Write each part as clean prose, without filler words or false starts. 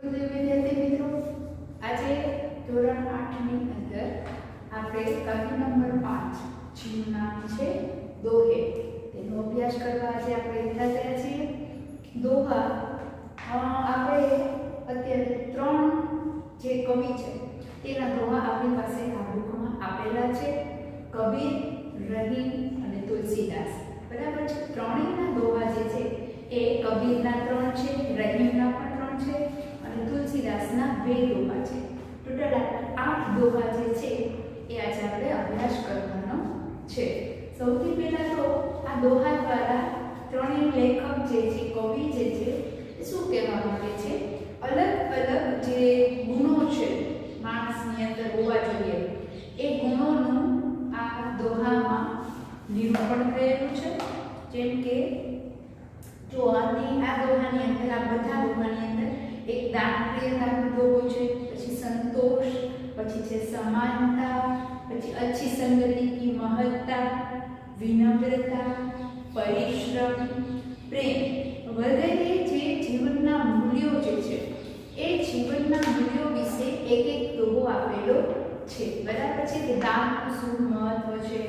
વિદ્યાર્થી મિત્રો, આજે ધોરણ 8 ની અંદર આપણે કાવ્ય નંબર 5 જેનું નામ છે દોહે તેનો અભ્યાસ કરવા આજે આપણે એકઠા થયા છીએ. દોહા આપણે અત્યારે 3 જે કવિ છે તેના દોહા આપણી પાસે આ બુકમાં આપેલા છે. કબીર, રહીમ અને તુલસીદાસ. બરાબર છે. ત્રણેયના દોહા જે છે એ કબીરના 3 છે, રહીમના પણ 3 છે અને તુલસીદાસના 2 દોહા છે. ટોટલ 8 દોહા જે છે એ આજે આપણે અભ્યાસ કરવાનો છે. સૌથી પહેલા તો આ દોહા દ્વારા ત્રણેય લેખક જે છે, કવિ જે છે, એ શું કહેવા માંગે છે, અલગ અલગ જે ગુણો છે માણસની અંદર હોવા જોઈએ એ ગુણોનું આ દોહામાં નિરૂપણ કરેલું છે. જેમ કે જો આ દોહાની અંદર, આ બધા દોહાની અંદર એક દાનપ્રિયતાનો દોહો છે, પછી સંતોષ, પછી છે સમાનતા, પછી અચ્છી સંગતિ કી મહત્તા, વિનમ્રતા, પરિશ્રમ, પ્રેમ વગેરે જે જીવનના મૂલ્યો જે છે એ જીવનના મૂલ્યો વિશે એક દોહો આપેલો છે. બરાબર છે. કે દાનનું શું મહત્વ છે,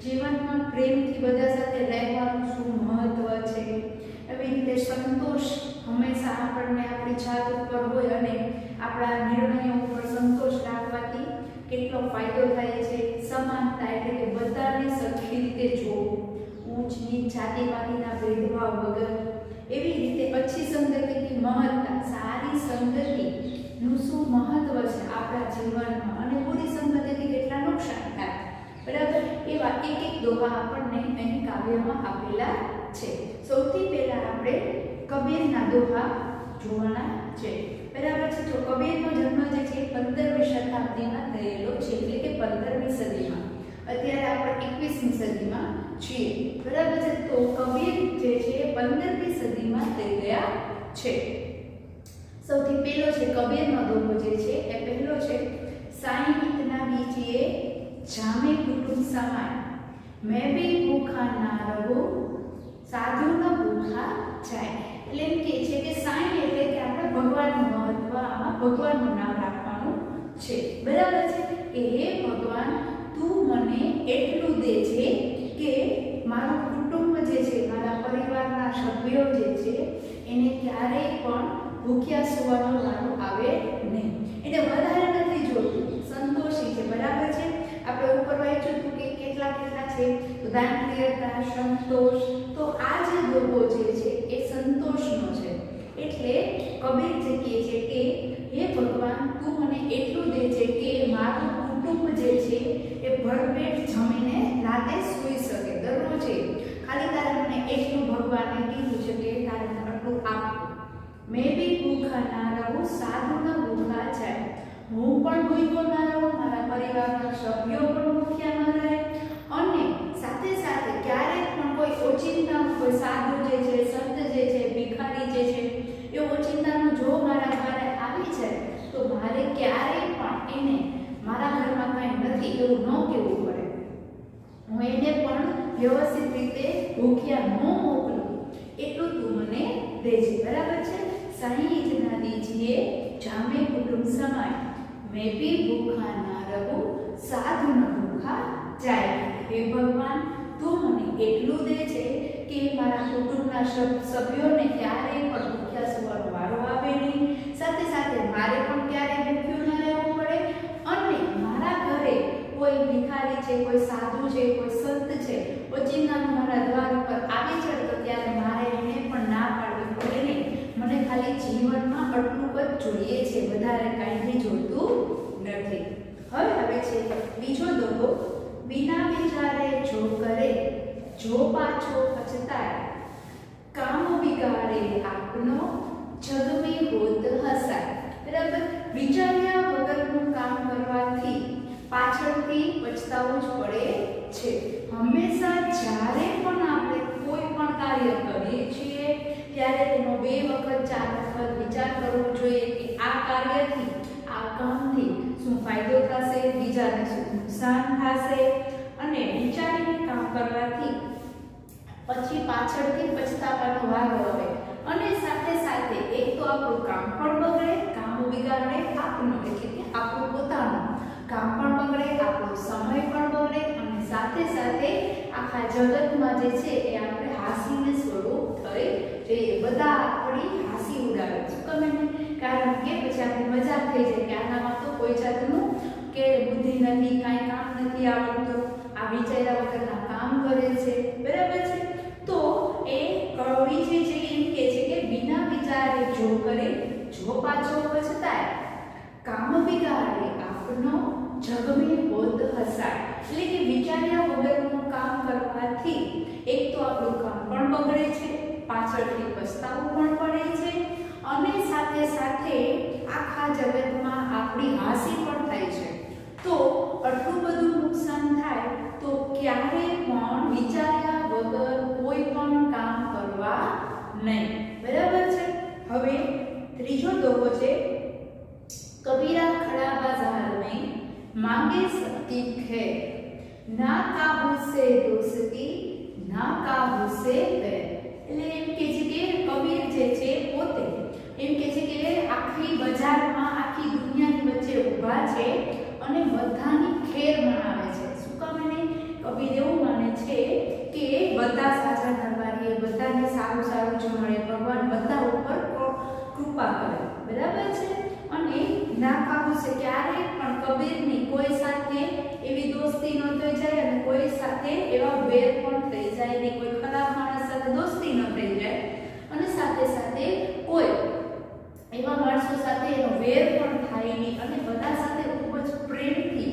જીવનમાં પ્રેમથી બધા સાથે રહેવાનું શું મહત્વ છે, એવી રીતે સંતોષ હંમેશા આપણને આપણી જાત ઉપર હોય અને આપણા નિર્ણયો ઉપર સંતોષ રાખવાથી કેટલો ફાયદો થાય છે. સમાનતા એટલે કે બધાને સરખી રીતે જોવું, ઊંચ નીચ જાતિવાદીના ભેદભાવ વગર. એવી રીતે અચ્છી સંગતિની મહત્તા, સારી સંગતિનું શું મહત્વ છે આપણા જીવનમાં અને બુરી સંગતિથી કેટલા નુકસાન થાય. બરાબર. એવા એક દોહા આપણને અહીં કાવ્યમાં આપેલા છે. સૌથી પહેલા આપણે કબીરના દોહા જોવાના છે. બરાબર છે. તો કબીરનો જન્મ જે છે 15મી શતાબ્દીમાં થયેલો છે, એટલે કે 15મી સદીમાં. અત્યારે આપણે 21મી સદીમાં છીએ. બરાબર છે. તો કબીર જે છે 15મી સદીમાં થઈ ગયા છે. સૌથી પહેલો છે કબીરનો દોહો જે છે એ પહેલો છે, સાईं इतना दीजिए जामे कुटुंब समाय, मैं भी भूखा ना रहूं साधु न भूखा જાય. એટલે એમ કે છે કે સાईं એટલે કે આપણે ભગવાનનું મહત્વ, આમાં ભગવાનનું નામ રાખવાનું છે. બરાબર છે. કે હે ભગવાન, તું મને એટલું દેજે કે મારું કુટુંબ જે છે, મારા પરિવારના સભ્યો જે છે એને ક્યારેય પણ ભૂખ્યા સુવાનો વારો આવે નહીં. એટલે વધારે નથી જોતું, સંતોષી છે. બરાબર છે. આપણે ઉપર વાંચ્યું હતું કે કેટલા છે, તો દાનપ્રિયતા, સંતોષ. તો આ જે દોહો જે છે એ સંતોષનો છે. એટલે કબીર જે કહે છે કે હે ભગવાન, તું મને એટલું દેજે કે મારું કુટુંબ જે છે એ ભરપેટ જમીને રાતે સૂઈ શકે. દરરોજે ખાલી તારે મને એટલું ભગવાને કીધું છે કે તારે આટલું આપવું. મેં બી ભૂખા ના રહું સાધુ ન ભૂખા જાય. હું પણ ભૂખ્યો ના રહું, મારા પરિવારના સભ્યો પણ ભૂખ્યા ન રહે, અને સાથે સાથે ક્યારેક પણ કોઈ ઓચિંતા, કોઈ સાધુ જે છે, સંત જે છે, ભિખારી જે છે, એ ઓચિંતાનો જો મારા ઘરે આવી જાય તો મારે ક્યારેય પણ એને મારા ઘરમાં કાંઈ નથી એવું ન કહેવું પડે. હું એને પણ વ્યવસ્થિત રીતે ભૂખ્યા ન મોકલું, એટલું તું મને દેજે. બરાબર છે. સાईं इतना दीजिए जामे कुटुंब समाय, मैं भी भूखा ना रहूं साधु न भूखा जाय. हे भगवान, તું મને એટલું દે છે કે મારા કુટુંબના સભ્યોને ક્યારેય પણ ભૂખ્યા સુવાનો વારો આવે નહીં, સાથે સાથે મારે પણ ક્યારેય ભૂખ્યું ન રહેવું પડે, અને મારા ઘરે કોઈ ભિખારી છે, કોઈ સાધુ છે, કોઈ સંત છે, ઓચિંતાનું મારા દ્વાર ઉપર આવી જાય તો ત્યારે મારે એને પણ ના પાડવી પડે નહીં. મને ખાલી જીવનમાં આટલું જ જોઈએ છે, વધારે કાંઈ જોઈતું નથી. હવે છે બીજો દોહો, बिना विचारे जो करे जो पाछो पछताए, काम बिगाड़े आपनो जग में होत हसाय. बराबर. વિચાર્યા વગરનું કામ કરવાથી પાછળથી પછતાવું જ પડે છે. હંમેશા જ્યારે પણ આપણે કોઈ પણ કાર્ય કરીએ છીએ ત્યારે તેનો 2 વખત 4 વખત વિચાર કરવો જોઈએ કે આ કાર્યથી, આ કામથી શું ફાયદો થશે, બીજાને શું નુકસાન થશે, અને વિચારીને કામ કરવાથી પછી પાછળથી પછતાવાનો વારો આવે. અને સાથે સાથે એક તો આપણું કામ પણ બગડે, બિગાડે આપનો, એટલે કે આપણું પોતાનું કામ પણ બગડે, આપણો સમય પણ બગડે અને સાથે સાથે આખા જગતમાં જે છે એ આપણે હાસીને સ્વરૂપ થઈ જઈએ, બધા આપણી હાસી ઉડાવે. શું ગમે ને? કારણ કે પછી આપણી મજાક થઈ જાય કે આનામાં તો કોઈ જાતનું કે બુદ્ધિ નથી, કાંઈ કામ નથી આવડતું, આ વિચાર્યા વગરના કામ કરે છે, બરાબર છે. તો એ કવિ જે છે એમ કહે છે કે બિના વિચારે જો કરે જો પાછો પછતાય, કામ બિગાડે આપનો જગ में હોત હસાય. એટલે કે વિચાર્યા વગરનું કામ કરવાથી એક તો આપણું કામ પણ બગડે છે, પાછળથી પસ્તાવું પણ પડે છે અને સાથે સાથે આખા જગતમાં આપણી હાસી પણ થાય છે. તો આટલું બધું નુકસાન થાય તો ક્યારે પણ વિચાર્યા વગર કોઈ પણ કામ કરવા નહીં, બરાબર છે. હવે ત્રીજો દોહો છે, कबीरा खड़ा बाजार में मांगे सबकी खैर, ना काबू से दोस्ती ना काबू से बैर. એટલે એમ કે છે કે કબીર જે છે પોતે એમ કે છે કે આખી બજારમાં આખી દુનિયાની વચ્ચે ઊભા છે અને બધાની ખેર મનાવે છે. શું કામ? એને કબીર એવું માને છે કે બધા સાચા દરબારી, બધાને સારું સારું જણાવે, ભગવાન બધા ઉપર કૃપા કરે, બરાબર છે. અને ના કાબુ છે, ક્યારે પણ કબીરની કોઈ સાથે એવી દોસ્તી ન થઈ જાય અને કોઈ સાથે એવા વેર પણ થઈ જાય નહીં, કોઈ ખરાબ માણસ સાથે દોસ્તી ન થઈ જાય અને સાથે સાથે કોઈ એવા માણસો સાથે એનો વેર પણ થાય નહીં અને બધા સાથે ખૂબ જ પ્રેમથી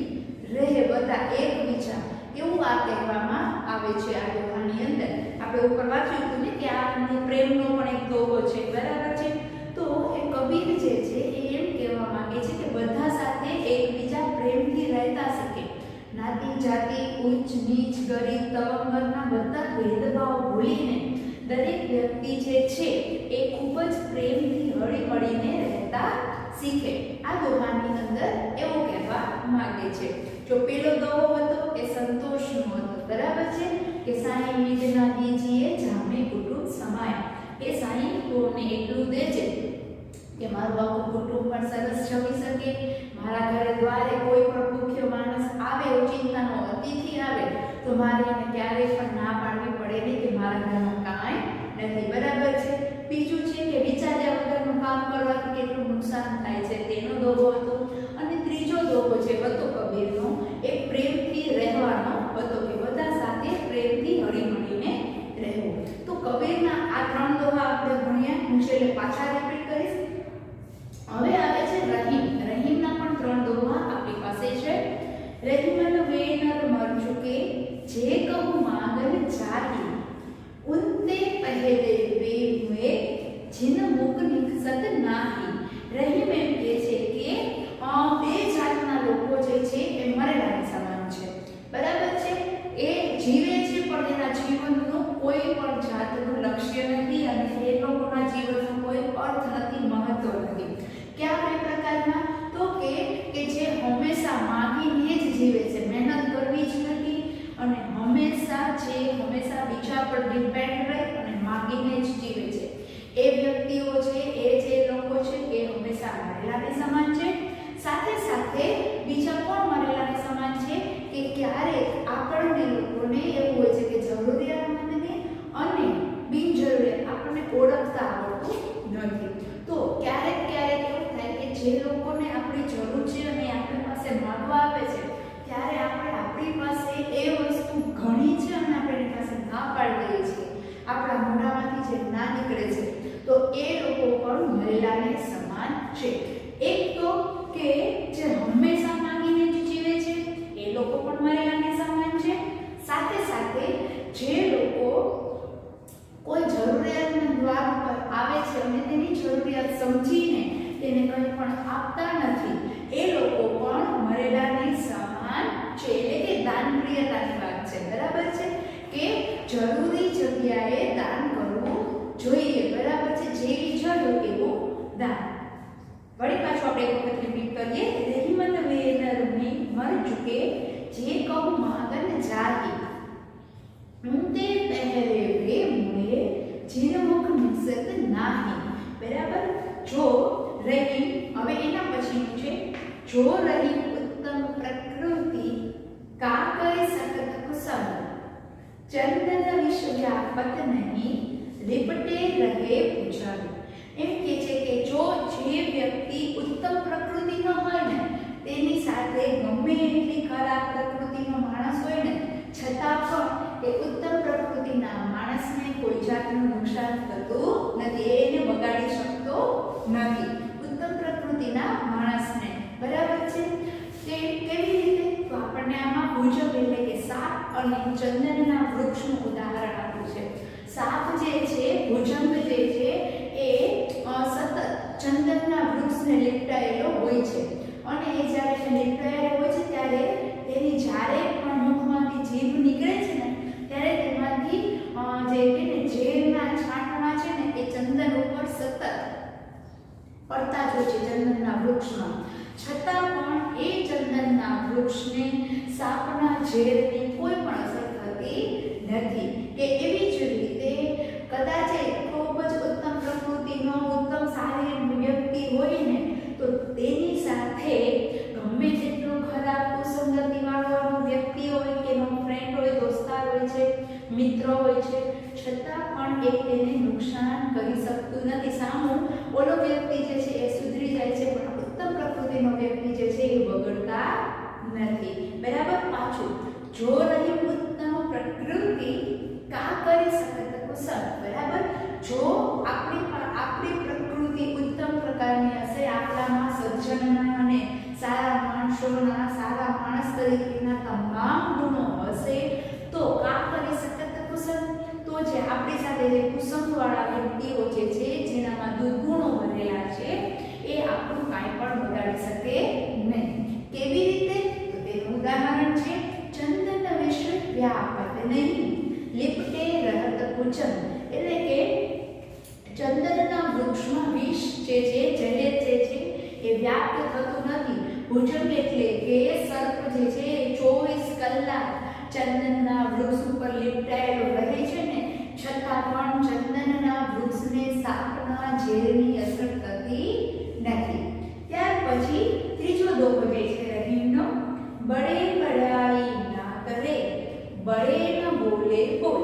રહે, બધા એકબીજા, એવું આ કહેવામાં આવે છે. આ દોહાની અંદર આપણે ઉપર વાંચ્યું હતું ને કે આ પ્રેમનો પણ એક દોહો છે, બરાબર છે. તો એ કબીર જે છે એ એમ કહેવા માંગે છે કે બધા સાથે એકબીજા પ્રેમથી રહેતા શકે, નાતી જાતિ ઉચ્ચ નીચ ગરીબ તવંગરના બધા ભેદભાવ ભૂલીને દરેક વ્યક્તિ જે છે એ ખૂબ જ પ્રેમથી હળી મળીને રહેતા શીખે. આ દોહાની અંદર એવું કહેવા માંગે છે. જો પેલો દોહો હતો એ સંતોષનો હતો, બરાબર છે, કે સાંઈ મીઠ ના દીજીએ જામે કુટુંબ સમાય, કે સાંઈ કોને એટલું દેજે કે મારું આખું કુટુંબ પણ સરસ જમી શકે, મારા ઘરે દ્વારે કોઈ પણ ભૂખ્યો માણસ આવે, ઓચિંતાનો અતિથિ આવે તો મારે એને ક્યારેય પણ ના પાડવી પડે નહીં કે મારા ઘરમાં કાંઈ નથી, બરાબર છે. બીજું છે કે વિચાર્યા વગરનું કામ કરવાથી કેટલું નુકસાન થાય છે, તેનો દોહો હતો. અને ત્રીજો દોહો છે હતો કબીરનો, એ પ્રેમથી રહેવાનો હતો, કે બધા સાથે પ્રેમથી હળીમળીને રહેવું. તો કબીરના આ ત્રણ દોહા આપણે ભણ્યા, હું છેલ્લે પાછા રિપીટ કરીશ. હવે આવે છે રહીમ. રહીમના પણ ત્રણ દોહા આપણી પાસે છે. રહીમન વેનર મર ચુકે જે કહું માંગન ચાહી, ઉનતે પહેલે વે હુએ જિન મુખ નિકસત નાહી. રહીમ એમ કહે છે કે બે જાતના લોકો જે છે એ મરેલાની સમાન છે, બરાબર છે. એ જીવે છે પણ એના જીવનનું કોઈ પણ જાતનું લક્ષ્ય નથી અને એ લોકોના જીવનનો કોઈ અર્થ નથી, મહત્વ નથી. ક્યાં બે પ્રકારના? તો કે જે હંમેશા માંગીને જ જીવે છે, મહેનત કરવી જ નથી અને હંમેશા બીજા પર ડિપેન્ડ રહે અને માંગીને જ જીવે છે. એ વ્યક્તિઓ છે, એ જે લોકો છે એ હંમેશા મરેલાની સમાન છે. સાથે સાથે બીજા કોણ મરેલાની સમાન છે કે ક્યારેક આપણને લોકોને એવું હોય છે કે જરૂરિયાતમંદને અને બિનજરૂરિયાત આપણને ઓળખતા આવડતું નથી. તો ક્યારેક એવું થાય કે જે લોકોને આપણી જરૂર છે અને આપણી પાસે માંગવા આવે છે ત્યારે આપણે આપણી પાસે એ વસ્તુ ઘણી છે અને આપણે એની પાસે ના પાડી દઈએ છીએ, આપણા મોઢામાંથી જે ના નીકળે છે, તો એ લોકો પણ મરેલાને સમાન છે. એક તો કે જે હંમેશા માંગીને જ જીવે છે એ લોકો પણ મરેલાને સમાન છે. સાથે સાથે જે લોકો કોઈ જરૂરિયાતના દ્વાર પર આવે છે અને તેની જરૂરિયાત સમજીને તેને કંઈ પણ આપતા નથી, એ લોકો પણ મરેલાની સમાન છે. એટલે કે દાનપ્રિયતાની વાત છે, બરાબર છે, કે જરૂરી જગ્યાએ દાન કરવું જોઈએ, બરાબર છે, જેવી જરૂર એવું દાન. વળી પાછું આપણે એક વખત રિપીટ કરીએ. રહીમન વેનર મી મર ચુકે જે કહું માંગન જાહી, ઉનતે પહેરે વે મુએ જીન મુખ નિકસત નાહી. બરાબર. જો રહીમ, હવે એના જો રહી ઉત્તમ પ્રકૃતિ કા કરે સતત કુસમ ચંદન વિષ વ્યાપત નહીં લિપટે રહે પૂજન. એમ કે છે કે જો જે વ્યક્તિ ઉત્તમ પ્રકૃતિનો હોય ને તેની સાથે ગમે એટલી ખરાબ પ્રકૃતિનો માણસ હોય ને છતાં પણ એ ઉત્તમ પ્રકૃતિના માણસને કોઈ જાતનું નુકસાન થતું નથી, એને બગાડી શકતો નથી ઉત્તમ પ્રકૃતિના માણસને. બરાબર છે. તે કેવી રીતે? તો આપણને આમાં ભુજંગ એટલે કે સાપ અને ચંદનના વૃક્ષનું ઉદાહરણ આપ્યું છે. સાપ જે છે, ભુજંગ જે છે એ સતત ચંદનના વૃક્ષને લીપટાયેલો હોય છે અને એ જ્યારે લીપટાયેલો હોય છે ત્યારે તેની જ્યારે પણ મુખમાંથી જીભ નીકળે છે ને ત્યારે તેમાંથી જે કે ને ઝેરના છાંટણા છે ને એ ચંદન ઉપર સતત પડતા જ હોય છે ચંદનના વૃક્ષમાં. છતાં પણ એ ચંદનના વૃક્ષને સાપના ઝેરની કોઈ પણ અસર થતી નથી. કે એવી જ રીતે કદાચ ખૂબ જ ઉત્તમ પ્રકૃતિનો ઉત્તમ સારી વ્યક્તિ હોય ને તો તેની સાથે ગમે તેટલો ખરાબ કુસંગતિ વાળો વ્યક્તિ હોય કે એનો ફ્રેન્ડ હોય, દોસ્તાર હોય છે, મિત્ર હોય છે, છતાં પણ એ તેને નુકસાન કરી શકતું નથી. સામું ઓલો વ્યક્તિ જે છે એ સુધરી જાય છે પણ ઉત્તમ પ્રકૃતિનો વ્યક્તિ જે છે એ બગડતા નથી. બરાબર. પાછું જો રહી ઉત્તમ પ્રકૃતિ કા કરી સતત કુસંગ. બરાબર. જો આપણી પ્રકૃતિ ઉત્તમ પ્રકારની હશે, આપણામાં સજ્જનના અને સારા માણસોના, સારા માણસ તરીકેના તમામ ગુણો હશે તો કા કરી સતત કુસંગ. તો જે આપણી સાથે જે કુસંગવાળા વ્યક્તિઓ જે છે, જેનામાં દુર્ગુણો ભરેલા છે, એ આપણું કાંઈ પણ બગાડી શકે નહીં. કેવી રીતે? તો તેનું ઉદાહરણ છે ચંદન વિષ વ્યાપત નહીં લિપટે રહત પૂજન. એટલે કે ચંદનના વૃક્ષમાં વિષ જે છે, ઝેર જે છે એ વ્યાપ્ત થતું નથી. ભુજંગ એટલે કે સર્પ જે છે એ 24 કલાક ચંદનના વૃક્ષ ઉપર લીપટાયેલો રહે છે ને છતાં પણ ચંદનના વૃક્ષને સાપના ઝેરની અસર થતી નથી. ત્યાર પછી ત્રીજો દોહો જે છે રહીમનો, બડે બડાઈ ના કરે બડે ન બોલે બોલ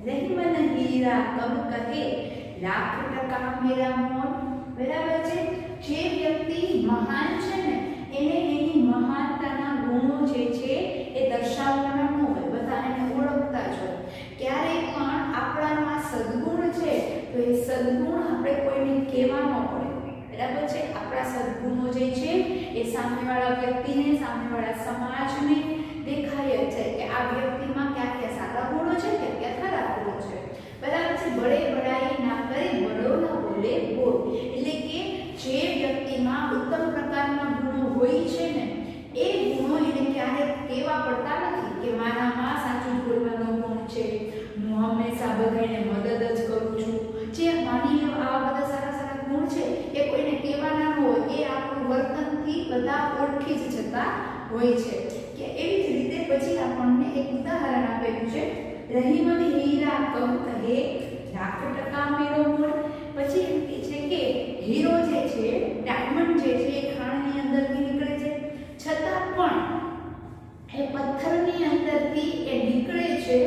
રહીમ ન હીરા કબ કહે લાખ ટકા મેરા મોલ. બરાબર છે. જે વ્યક્તિ મહાન છે ને એને એની મહાનતાના ગુણો જે છે એ દર્શાવવાના ન હોય, બધા એને ઓળખતા જ હોય. ક્યારેય પણ આપણામાં સદગુણ છે તો એ સદગુણ આપણે કોઈને કહેવા ન પડે. બરાબર છે. આપણા સદગુણો જે છે એ સામેવાળા વ્યક્તિને, સામેવાળા સમાજને દેખાય જ છે કે આ વ્યક્તિમાં ક્યાં ક્યાં સારા ગુણો છે, ક્યાં ક્યાં ખરાબ ગુણો છે. બરાબર છે. બડે બડાઈ ના કરે બડો ના બોલે બોલ. એટલે કે જે વ્યક્તિમાં ઉત્તમ પ્રકારના ગુણો હોય છે ને એ ગુણો એને ક્યારેક કહેવા પડતા નથી કે મારામાં સાચું બોલવાનો ગુણ છે, હું હંમેશા બધાને મદદ જ કરું છું. જે માની લો આવા બધા સારા સારા ગુણ છે એ કોઈને કહેવાના ન હોય, એ આપણું વર્તનથી બધા ઓળખી જ જતા હોય છે. કે એવી જ રીતે પછી આપણને એક ઉદાહરણ આપેલું છે રહીમન હીરા કબ કહે લાખ ટકા મેરો મોલ. પછી એમ કહે છે કે હીરો જે છે, ડાયમંડ જે છે એ ખાણની અંદરથી નીકળે છે છતાં પણ એ પથ્થરની અંદરથી એ નીકળે છે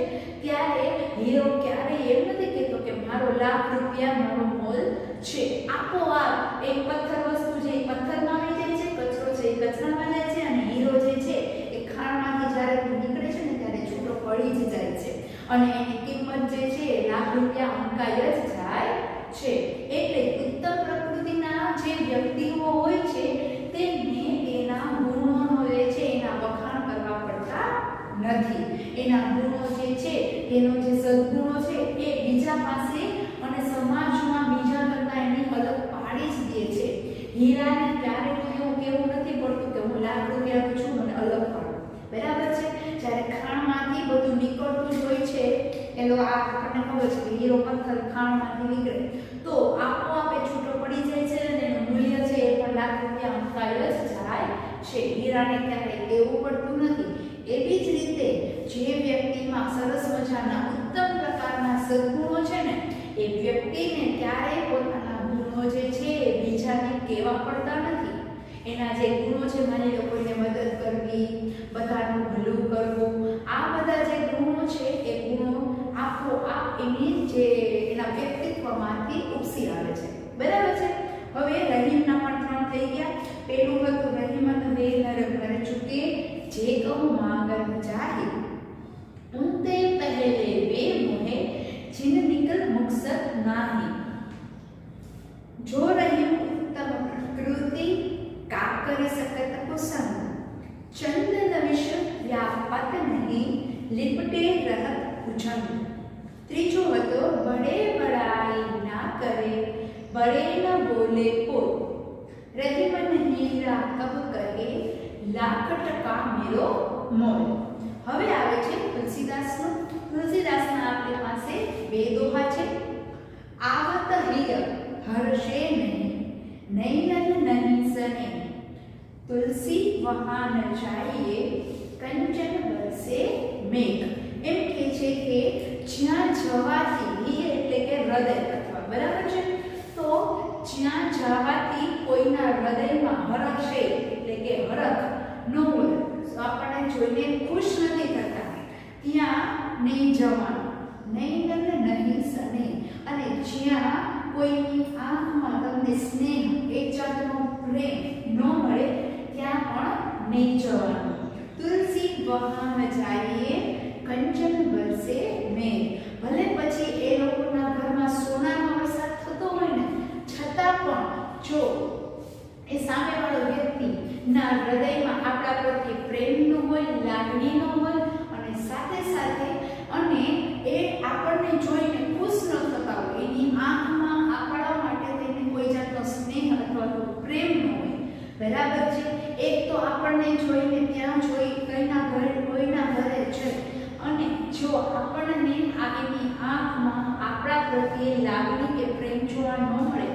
ત્યારે હીરો ક્યારેય એમ નથી કહેતો કે મારો લાખ રૂપિયા મારો મોલ છે. આપોઆપ એક પથ્થર વસ્તુ છે એ પથ્થરમાં આવી જાય છે, કચરો છે એ કચરામાં જાય છે અને હીરો જે છે એ ખાણમાંથી જ્યારે નીકળે છે ને ત્યારે છૂટો પડી જ જાય છે અને એની કિંમત જે છે એ લાખ રૂપિયા અંકાય જ જાય છે. એટલે ઉત્તમ પ્રકૃતિના જે વ્યક્તિઓ હોય છે તેમને એના ગુણોનો જે છે એના વખાણ કરવા પડતા નથી. એના ગુણો જે છે, એનો જે સદગુણો છે એ બીજા પાસે અને સમાજમાં બીજા કરતા એની અલગ પાડી જ દે છે. હીરાને ક્યારેક એવું કેવું નથી પડતું કે હું લાખ રૂપિયાનું છું, મને અલગ પાડો. બરાબર છે. જ્યારે ખાણમાંથી બધું નીકળતું જ હોય છે, એનો આપણને ખબર છે કે હીરો પથ્થર ખાણમાંથી નીકળે તો આપોઆપ એ છૂટો પડી જાય છે અને એનું મૂલ્ય છે એ પણ લાખ રૂપિયા અંકાય જ જાય છે. હીરાને ક્યારેય એવું પડતું નથી. એવી જ રીતે જે વ્યક્તિમાં સરસ મજાના ઉત્તમ પ્રકારના સદગુણો છે ને એ વ્યક્તિને ક્યારેય પોતાના ગુણો જે છે એ બીજાને કહેવા પડતા નથી. એના જે ગુણો છે, માની લો કોઈને મદદ કરવી, બધાનું ભલું કરવું, આ બધા જે ગુણો છે એ ગુણો આપોઆપ એની જે એના વ્યક્તિત્વમાંથી ઉપસી આવે છે. બરાબર છે. હવે રહીમના પણ 3 થઈ ગયા. પેલું હતું રહીમત વે નર ઘર ચૂકે, જે કહું માંગત જાહી, ઉનતે પહેલે વે મોહે, जिन निकल मुक्सद नाही. जो रहीम उत्तम प्रकृति का कर सकत कुसंग, चंदन विष व्यापत नहीं, लिपटे रहत भुजंग. त्रीजो हतो बड़े बड़ाई ना करे, बड़े न बोले को, रहीम हीरा कब कहे, लाख टका मेरो मोल. હવે આવે છે તુલસીદાસનો. તુલસીદાસના આપણી પાસે બે દોહા છે. આવત હિય હર્ષે નહીં, નૈનન નહીં સને, તુલસી વહા ન જાઈએ, કંચન બરસે મેઘ. એમ કહે છે કે જ્યાં જવાથી, હિય એટલે કે હૃદય અથવા, બરાબર છે, તો જ્યાં જવાથી કોઈના હૃદયમાં હર્ષે એટલે કે હરખ ન હોય, આપણને જોઈને ખુશ નથી થતા, ત્યાં નહીં જવાનું, નહીં નહીં સને. અને જ્યાં કોઈની આંખમાં તમને સ્નેહ, એક જાતનો પ્રેમ ન મળે, ત્યાં પણ નહીં જવાનું. તુલસી વહાં જાઈએ, કંચન બરસે મેઘ. ભલે પછી એ લોકોના ઘરમાં સોનાનો વરસાદ થતો હોય ને, છતાં પણ જો એ સામેવાળો વ્યક્તિ ના હૃદયમાં આપણા પ્રત્યે પ્રેમનો હોય, લાગણીનો હોય, અને સાથે સાથે અને એ આપણને જોઈને ખુશ ન થતા હોય, એની આંખમાં આપણા માટે તેને કોઈ જાતનો સ્નેહ અથવા તો પ્રેમ ન હોય, બરાબર છે. એક તો આપણને જોઈને ત્યાં જોઈ કોઈના ઘરે જઈ અને જો આપણને એની આંખમાં આપણા પ્રત્યે લાગણી કે પ્રેમ જોવા ન મળે,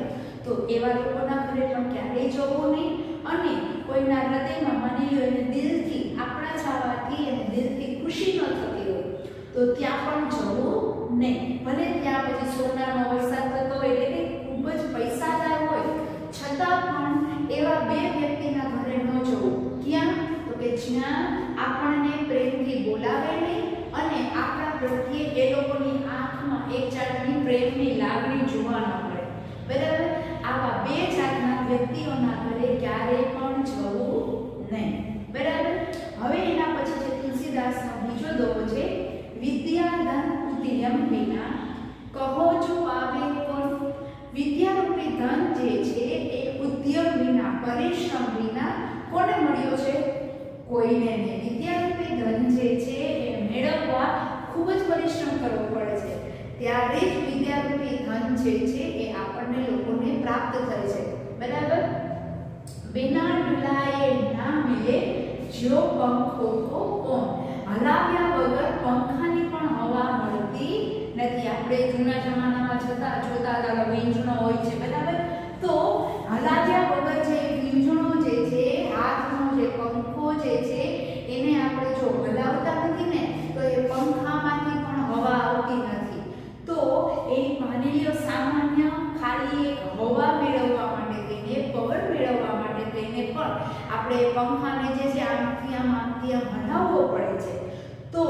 તો એવા લોકોના ઘરે પણ ક્યારેય જવું નહીં. અને કોઈના હૃદયમાં માની લો એને દિલથી આપણા જવાથી એને દિલથી ખુશી ન થતી હોય, તો ત્યાં પણ જવું નહીં. ભલે ત્યાં પછી સોનાનો વરસાદ થતો હોય, એટલે કે ખૂબ જ પૈસાદાર હોય, છતાં પણ એવા બે વ્યક્તિના ઘરે ન જવું. ક્યાં? તો કે જ્યાં આપણને પ્રેમથી બોલાવે નહીં અને આપણા પ્રત્યે એ લોકોની આંખમાં એક જાતની પ્રેમની લાગણી જોવા ન મળે, બરાબર. આવા બે જાતના વ્યક્તિઓના ઘરે ક્યારેય પણ જવું નહીં, બરાબર. હવે એના પછી છે તુલસીદાસનો બીજો દોહો છે. વિદ્યા ધન ઉદ્યમ વિના, કહો જો આવે કોણ. વિદ્યારૂપી ધન જે છે એ ઉદ્યમ વિના, પરિશ્રમ વિના કોને મળ્યો છે? કોઈને નહીં. વિદ્યારૂપી ધન જે છે એ મેળવવા ખૂબ જ પરિશ્રમ કરવો પડે છે, ત્યારે જ વિદ્યારૂપી ધન જે છે એ આપણને લોકોને પ્રાપ્ત થાય છે, બરાબર. બિના ડુલાએ ના મિલે, જો પંખો કો કોણ. હલાવ્યા વગર પંખાની પણ હવા મળતી નથી. આપણે જૂના જમાનામાં જોતા હતા વીંજણો હોય છે, બરાબર. તો હલાવ્યા વગર જે વીંજણો જે છે, હાથનો જે પંખો જે છે, એને આપણે જો હલાવતા નથી ને, તો એ પંખામાંથી પણ હવા આવતી નથી. તો એ માની લો સામાન્ય ખાલી એક હવા મેળવવા માટે થઈને, પવન મેળવવા માટે થઈને પણ આપણે પંખાને જે છે આમથી આમ હલાવવો પડે છે. તો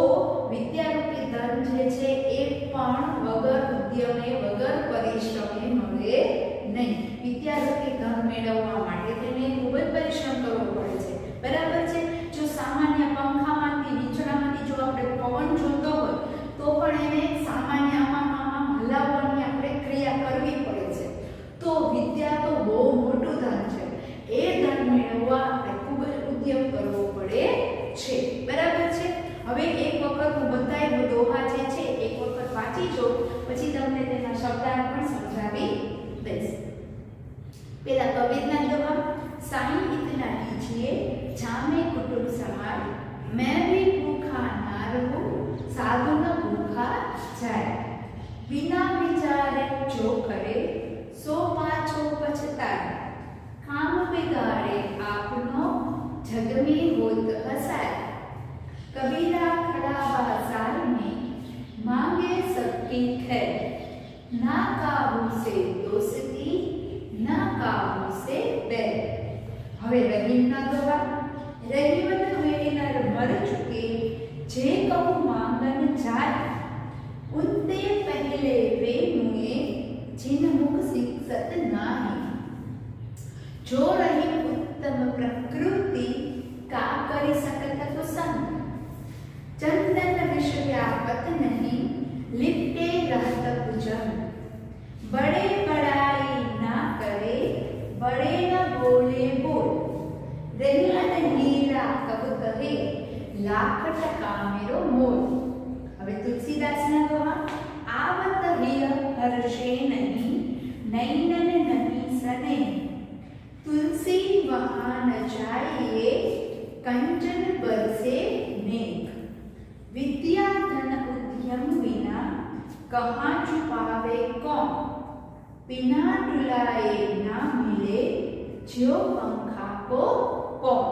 વિદ્યારૂપી ધન જે છે એ પણ વગર ઉદ્યમે, વગર પરિશ્રમે મળે નહીં. વિદ્યારૂપી ધન મેળવવા માટે તેને ખૂબ જ પરિશ્રમ કરવો પડે છે, બરાબર છે. જો સામાન્ય પંખામાંથી, વીંછણામાંથી જો આપણે પવન જોતો હોય, તો પણ એને સામાન્ય આમાં હલાવવાની આપણે ક્રિયા કરવી પડે છે. તો વિદ્યા તો બહુ મોટું ધન છે. એ ધન મેળવવા આપણે ખૂબ જ ઉદ્યમ કરવો પડે છે, બરાબર છે. હવે એક વખત હું બધાય દોહા જે છે એક વખત વાંચી જો, પછી તમને તેના શબ્દાર્થ પણ સમજાવી દઈશ. પેલા કબીરના દોહા. साईं इतना लीजिए जामे कुटुंब समाज, मैं હવે રહીમના દોહા રહીમન વેણીનાર મર ચુકે જે કહું માંગન જાય उनते पहले वे मुए जिन मुख शिक्षत नाही जो रही उत्तम प्रकृति का करी सकत तो संग चंदन विष व्यापत नहीं लिपटे रहत भुजन बड़े बड़ाई ना करे बड़े न बोले बोल रही हीरा कब कहे लाख टका मेरो मोल। હવે તુલસીદાસના દોહા આવત હિય હર્ષે નહીં નૈનન નહીં સને તુલસી વહા ન જાઈએ કંચન બરસે મેઘ વિદ્યા ધન ઉદ્યમ વિના કહાં છુપાવે કોણ बिना डुलाए ना मिले जो पंखा को कोण।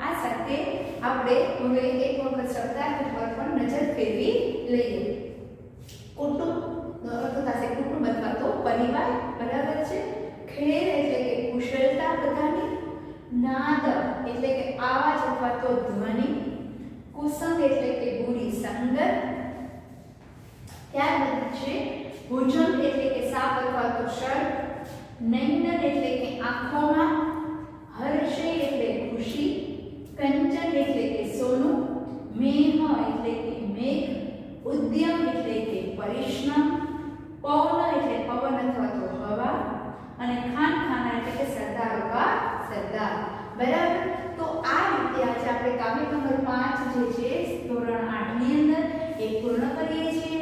आ સાથે આપણે હવે એક વખત શબ્દાર્થ પર પણ નજર ફેરવી લઈએ। કુટુંબ નો અર્થ થશે કુટુંબ અથવા તો પરિવાર, બરાબર છે। ખેર એટલે કે કુશળતા બધાની, નાદ એટલે કે આવાજ અથવા તો ધ્વનિ, કુસંગ એટલે કે બુરી સંગત, ત્યારબાદ છે ભુજન એટલે કે સાપ અથવા તો શર્ટ, નૈનન એટલે કે આંખોમાં, હર્ષે એટલે ખુશી, કંચન એટલે કે સોનું, મેહ એટલે કે મેઘ, ઉદ્યમ એટલે કે પરિશ્રમ, પવન એટલે પવન અથવા તો હવા અને ખાન ખાના એટલે કે સરદાર કા સરદાર, બરાબર। તો આ રીતે આજે આપણે કાવ્ય નંબર 5 જે છે ધોરણ 8 ની અંદર એ પૂર્ણ કરીએ છીએ।